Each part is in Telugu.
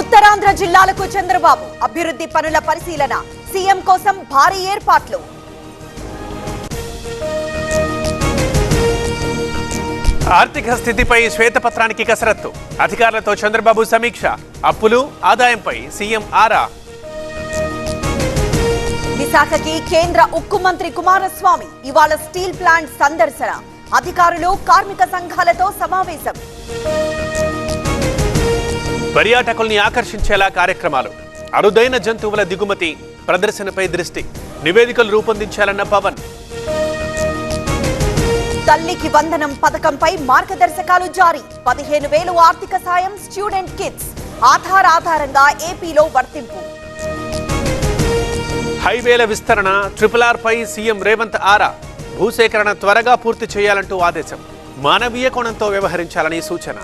ఉత్తరాంధ్ర జిల్లాలకు చంద్రబాబు అభివృద్ధి పనుల పరిశీలన, సీఎం కోసం భారీ ఏర్పాట్లు. ఆర్థిక స్థితిపై శ్వేతపత్రానికి కసరత్తు, అధికారులతో చంద్రబాబు సమీక్ష, అప్పులు ఆదాయంపై సీఎం ఆరా. విశాఖకి కేంద్ర ఉక్కు మంత్రి కుమారస్వామి ఇవాళ స్టీల్ ప్లాంట్ సందర్శన, అధికారులు కార్మిక సంఘాలతో సమావేశం. పర్యాటకుల్ని ఆకర్షించేలా కార్యక్రమాలు, అరుదైన జంతువుల దిగుమతి ప్రదర్శనపై దృష్టి, నివేదికలు రూపొందించాలన్న పవన్. తల్లికి వందనం పథకంపై మార్గదర్శకాలు జారీ, 15,000 ఆర్థిక సాయం స్టూడెంట్ కిట్స్, ఆధారంగా ఏపీలో వర్తింపు. హైవేల విస్తరణ, RRR పై సీఎం రేవంత్ ఆరా, భూసేకరణ త్వరగా పూర్తి చేయాలంటూ ఆదేశం, మానవీయ కోణంతో వ్యవహరించాలని సూచన.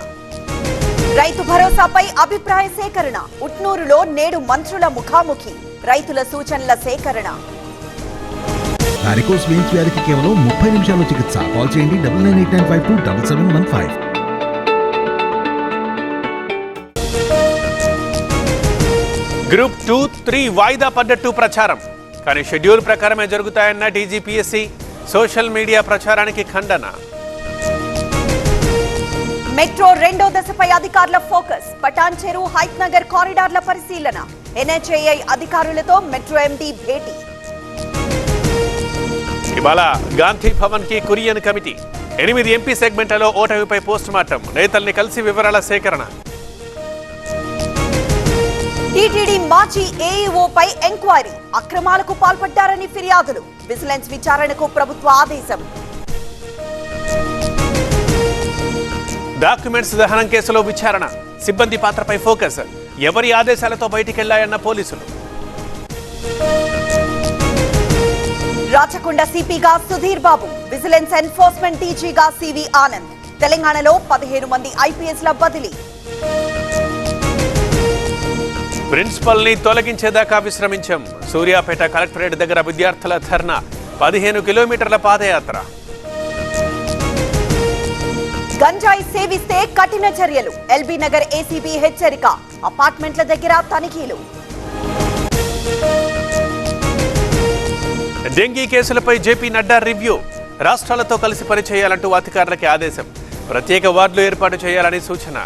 రైతు భరోసాపై అభిప్రాయ సేకరణ, ఉట్నూరులో నేడు మంత్రుల ముఖాముఖి, రైతుల సూచనల సేకరణ. వారికోస్ వెయిన్స్ వ్యాధికి కేవలం 30 నిమిషాల్లో చికిత్స. కాల్ చేయండి 9989527715. గ్రూప్ 2, 3 వాయిదా పడ్డట్టు ప్రచారం, కానీ షెడ్యూల్ ప్రకారమే జరుగుతాయన్న డీజీపీఎస్సీ, సోషల్ మీడియా ప్రచారానికి ఖండన. మెట్రో 2వ దశపై అధికారుల ఫోకస్, పటాన్ చెరు హైత్ నగర్ కారిడార్ల పరిశీలన, ఎన్హెచ్ఏఐ అధికారులతో మెట్రో ఎండీ భేటీ. ఇవాళ గాంధీ భవన్ కి కురియన్ కమిటీ, 8 ఎంపీ సెగ్మెంట్లలో ఓటమిపై పోస్ట్ మార్టం, నేతల్ని కలిసి వివరాల సేకరణ. టీటీడీ మాజీ ఏఈఓపై ఎంక్వైరీ, అక్రమాలకు పాల్పడ్డారని ఫిర్యాదులు, విజిలెన్స్ విచారణకు ప్రభుత్వ ఆదేశం. డాక్యుమెంట్స్ దహనం కేసులో విచారణ, సిబ్బంది పాత్రపై ఫోకస్, ఎవరి ఆదేశాలతో బయటికెళ్లాయన్న పోలీసులు. Rachakonda సిపిగా Sudheer Babu, vigilance enforcement డీజీగా CV Anand, తెలంగాణలో 15 మంది ఐపీఎస్ల బదిలీ. ప్రిన్సిపల్ ని తొలగించేదాకా విశ్రమించాం, సూర్యాపేట కలెక్టరేట్ దగ్గర విద్యార్థుల ధర్నా, 15 కిలోమీటర్ల పాదయాత్ర. గంజాయి సేవిస్తే కఠిన చర్యలు, ఎల్బీ నగర్ ఏసీబీ హెచ్చరిక, అపార్ట్మెంట్ల దగ్గర తనిఖీలు. డెంగీ కేసులపై జేపీ నడ్డా రివ్యూ, రాష్ట్రాలతో కలిసి పనిచేయాలంటూ అధికారులకి ఆదేశం, ప్రత్యేక వార్డులు ఏర్పాటు చేయాలని సూచన.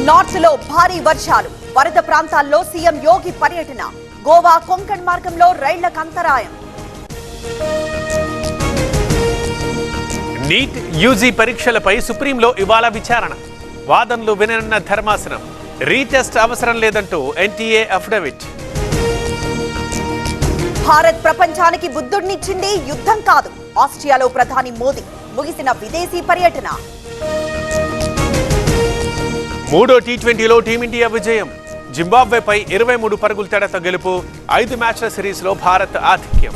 నార్త్ లో భారీ వర్షాలు, వరద ప్రాంతాల్లో సీఎం యోగి పర్యటన, గోవా కొంకణ్ మార్గంలో రైళ్లకు అంతరాయం. నీట్ యూజీ పరీక్షలపై సుప్రీంలో ఇవాళ విచారణ, వాదనలు విననున్న ధర్మాసనం, రీటెస్ట్ అవసరం లేదంటూ ఎన్టీఏ అఫిడవిట్. భారత్ ప్రపంచానికి బుద్ధుడినిచ్చింది యుద్ధం కాదు, ఆస్ట్రియాలో ప్రధాని మోదీ, ముగిసిన విదేశీ పర్యటన. 3వ టీ20లో టీమిండియా విజయం, జింబాబ్వేపై 23 పరుగుల తేడాతో గెలుపు, 5 మ్యాచ్ల సిరీస్లో భారత్ ఆధిక్యం.